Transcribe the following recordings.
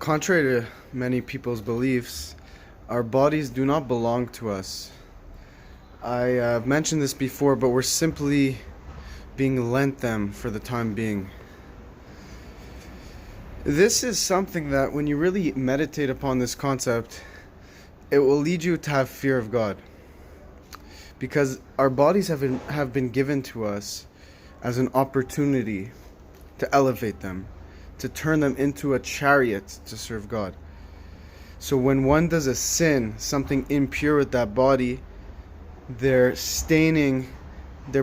Contrary to many people's beliefs, our bodies do not belong to us. I've mentioned this before, but we're simply being lent them for the time being. This is something that when you really meditate upon this concept, it will lead you to have fear of God. Because our bodies have been given to us as an opportunity to elevate them, to turn them into a chariot to serve God. So when one does a sin, something impure with that body, they're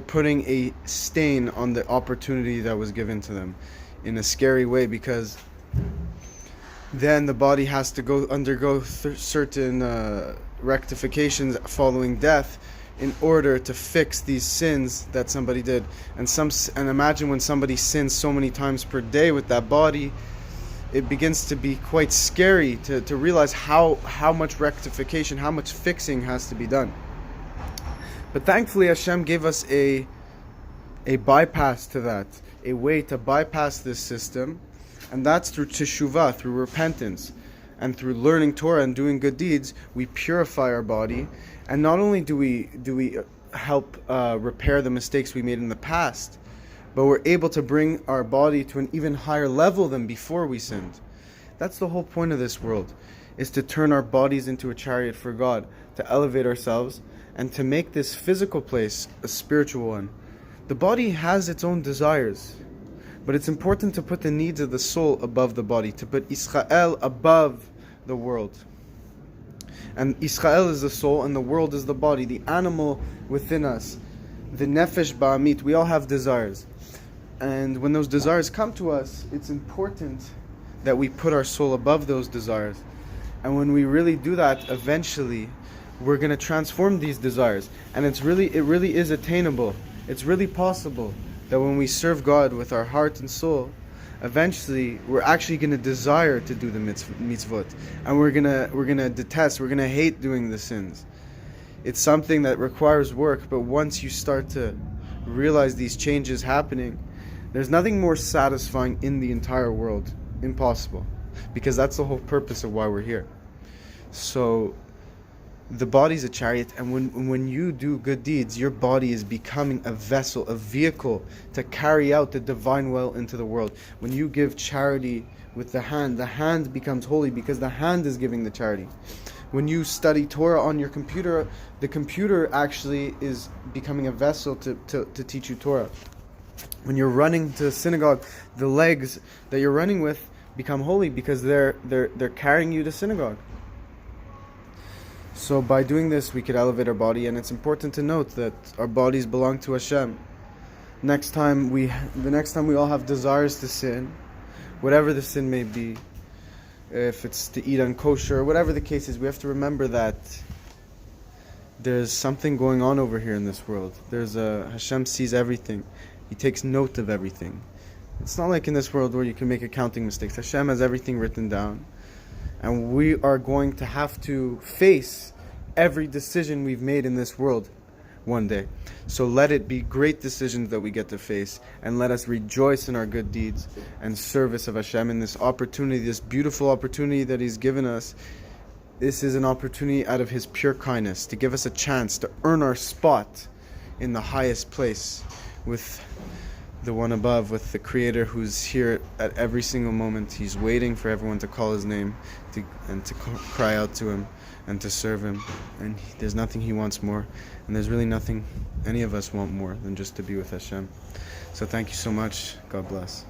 putting a stain on the opportunity that was given to them in a scary way, because then the body has to undergo certain rectifications following death in order to fix these sins that somebody did. And imagine when somebody sins so many times per day with that body, it begins to be quite scary to realize how much rectification, how much fixing has to be done. But thankfully Hashem gave us a bypass to that, a way to bypass this system, and that's through teshuvah, through repentance, and through learning Torah and doing good deeds. We purify our body, and not only do we help repair the mistakes we made in the past, but we're able to bring our body to an even higher level than before we sinned. That's the whole point of this world, is to turn our bodies into a chariot for God, to elevate ourselves, and to make this physical place a spiritual one. The body has its own desires, but it's important to put the needs of the soul above the body, to put Israel above the world. And Israel is the soul, and the world is the body, the animal within us, the nefesh ba'amit. We all have desires. And when those desires come to us, it's important that we put our soul above those desires. And when we really do that, eventually we're going to transform these desires. And it really is attainable. It's really possible that when we serve God with our heart and soul, eventually we're actually going to desire to do the mitzvot, and we're gonna detest, we're gonna hate doing the sins. It's something that requires work, but once you start to realize these changes happening, there's nothing more satisfying in the entire world. Impossible, because that's the whole purpose of why we're here. So the body's a chariot, and when you do good deeds, your body is becoming a vessel, a vehicle to carry out the divine will into the world. When you give charity with the hand becomes holy because the hand is giving the charity. When you study Torah on your computer, the computer actually is becoming a vessel to teach you Torah. When you're running to the synagogue, the legs that you're running with become holy because they're carrying you to synagogue. So by doing this, we could elevate our body, and it's important to note that our bodies belong to Hashem. The next time we all have desires to sin, whatever the sin may be, if it's to eat unkosher, whatever the case is, we have to remember that there's something going on over here in this world. Hashem sees everything. He takes note of everything. It's not like in this world where you can make accounting mistakes. Hashem has everything written down. And we are going to have to face every decision we've made in this world one day. So let it be great decisions that we get to face, and let us rejoice in our good deeds and service of Hashem in this opportunity, this beautiful opportunity that He's given us. This is an opportunity out of His pure kindness to give us a chance to earn our spot in the highest place with the one above, with the Creator who's here at every single moment. He's waiting for everyone to call His name and to cry out to Him and to serve Him. And there's nothing He wants more, and there's really nothing any of us want more than just to be with Hashem. So thank you so much. God bless.